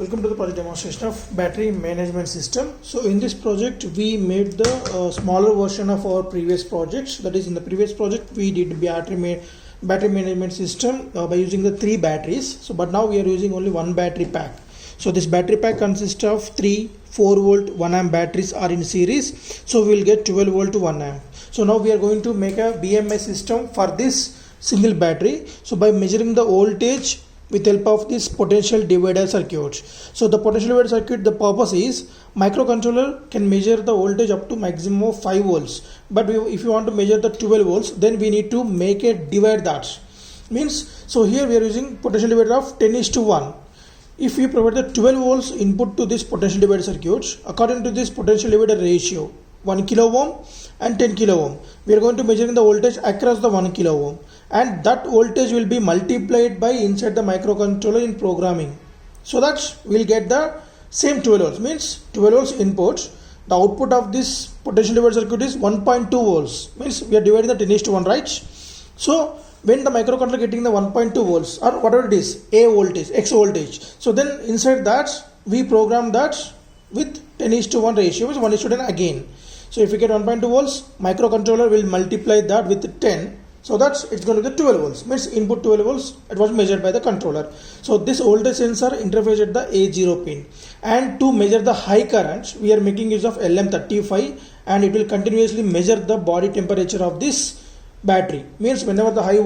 Welcome to the project demonstration of battery management system. So in this project we made the smaller version of our previous projects. That is, in the previous project we did battery management system by using the 3 batteries. So but now we are using only one battery pack. So this battery pack consists of 3 4 volt 1 amp batteries are in series. So we will get 12 volt to 1 amp. So now we are going to make a BMS system for this single battery. So by measuring the voltage with help of this potential divider circuit. So the potential divider circuit, the purpose is microcontroller can measure the voltage up to maximum of 5 volts. But if you want to measure the 12 volts, then we need to make a divide that. Means, so here we are using potential divider of 10:1. If we provide the 12 volts input to this potential divider circuit, according to this potential divider ratio, 1 kilo ohm and 10 kilo ohm, we are going to measure the voltage across the 1 kilo ohm, and that voltage will be multiplied by inside the microcontroller in programming, so that we'll get the same 12 volts. Means 12 volts input, the output of this potential divider circuit is 1.2 volts. Means we are dividing the 10:1, right? So when the microcontroller getting the 1.2 volts or whatever it is, A voltage, X voltage, so then inside that we program that with 10:1 ratio, which 1:10 again. So if we get 1.2 volts, microcontroller will multiply that with 10, so that's it's going to be 12 volts. Means input 12 volts, it was measured by the controller. So this voltage sensor interface at the A0 pin, and to measure the high current we are making use of LM35, and it will continuously measure the body temperature of this battery. Means whenever the high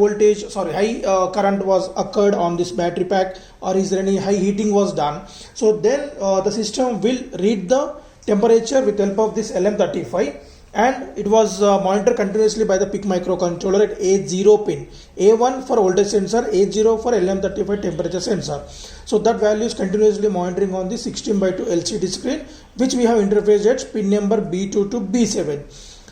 current was occurred on this battery pack, or is there any high heating was done, so then the system will read the temperature with help of this LM35, and it was monitored continuously by the PIC microcontroller at A0 pin. A1 for voltage sensor, A0 for LM35 temperature sensor. So that value is continuously monitoring on the 16:2 LCD screen, which we have interfaced at pin number B2 to B7.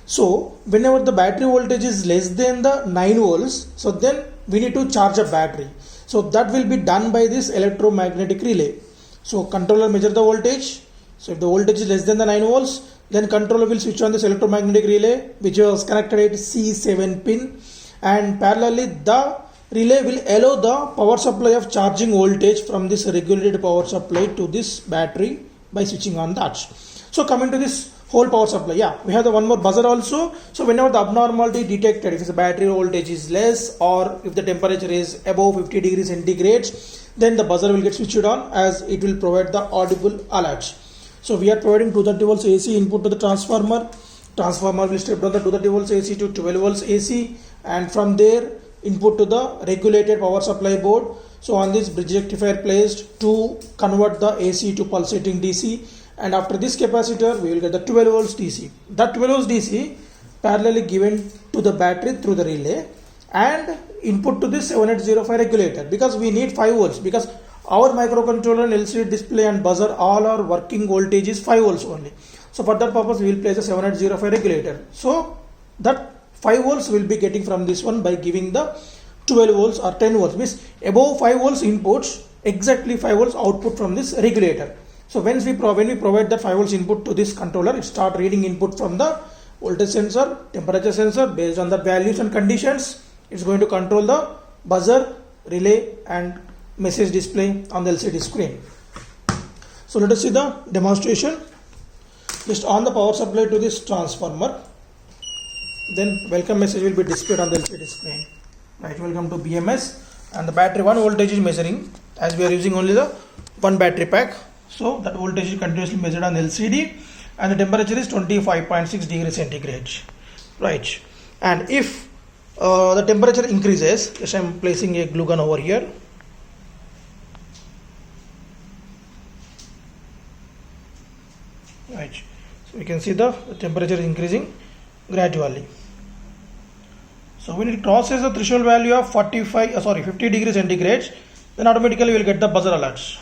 So whenever the battery voltage is less than the 9 volts, so then we need to charge a battery. So that will be done by this electromagnetic relay. So controller measure the voltage. So if the voltage is less than the 9 volts, then controller will switch on this electromagnetic relay, which was connected at C7 pin, and parallelly the relay will allow the power supply of charging voltage from this regulated power supply to this battery by switching on that. So coming to this whole power supply, we have the one more buzzer also. So whenever the abnormality detected, if the battery voltage is less or if the temperature is above 50 degrees centigrade, then the buzzer will get switched on, as it will provide the audible alert. So we are providing 230 volts AC input to the transformer. Transformer will step down the 230 volts AC to 12 volts AC, and from there input to the regulated power supply board. So on this bridge rectifier placed to convert the AC to pulsating DC, and after this capacitor we will get the 12 volts DC. That 12 volts DC parallelly given to the battery through the relay, and input to this 7805 regulator, because we need 5 volts, because our microcontroller and LCD display and buzzer all our working voltage is 5 volts only. So for that purpose we will place a 7805 regulator. So that 5 volts will be getting from this one by giving the 12 volts or 10 volts. Means above 5 volts inputs, exactly 5 volts output from this regulator. So when we provide that 5 volts input to this controller, it start reading input from the voltage sensor, temperature sensor. Based on the values and conditions, it's going to control the buzzer, relay and message display on the LCD screen. So let us see the demonstration. Just on the power supply to this transformer, then welcome message will be displayed on the LCD screen. Right, welcome to BMS, and the battery 1 voltage is measuring, as we are using only the one battery pack. So that voltage is continuously measured on LCD, and the temperature is 25.6 degrees centigrade. Right, and if the temperature increases, just I am placing a glue gun over here. Right, so we can see the temperature is increasing gradually. So when it crosses the threshold value of 50 degrees centigrade, then automatically we will get the buzzer alerts.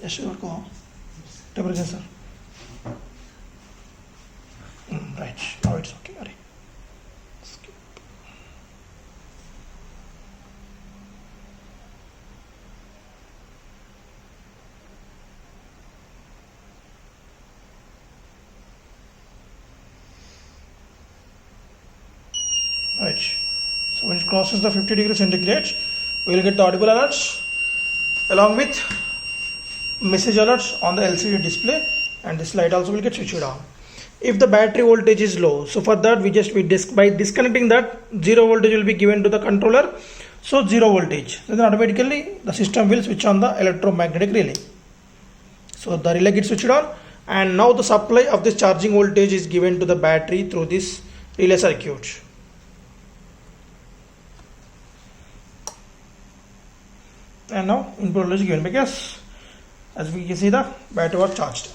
Yes, sure, go on. Temperature, sir. Right. Now it's okay. Right. Skip. Right. So when it crosses the 50 degrees centigrade, we will get the audible alerts along with message alerts on the LCD display, and this light also will get switched on. If the battery voltage is low, so for that by disconnecting that, 0 voltage will be given to the controller, so 0 voltage. So then automatically the system will switch on the electromagnetic relay. So the relay gets switched on, and now the supply of this charging voltage is given to the battery through this relay circuit. And now input voltage is given because as we can see the battery was charged.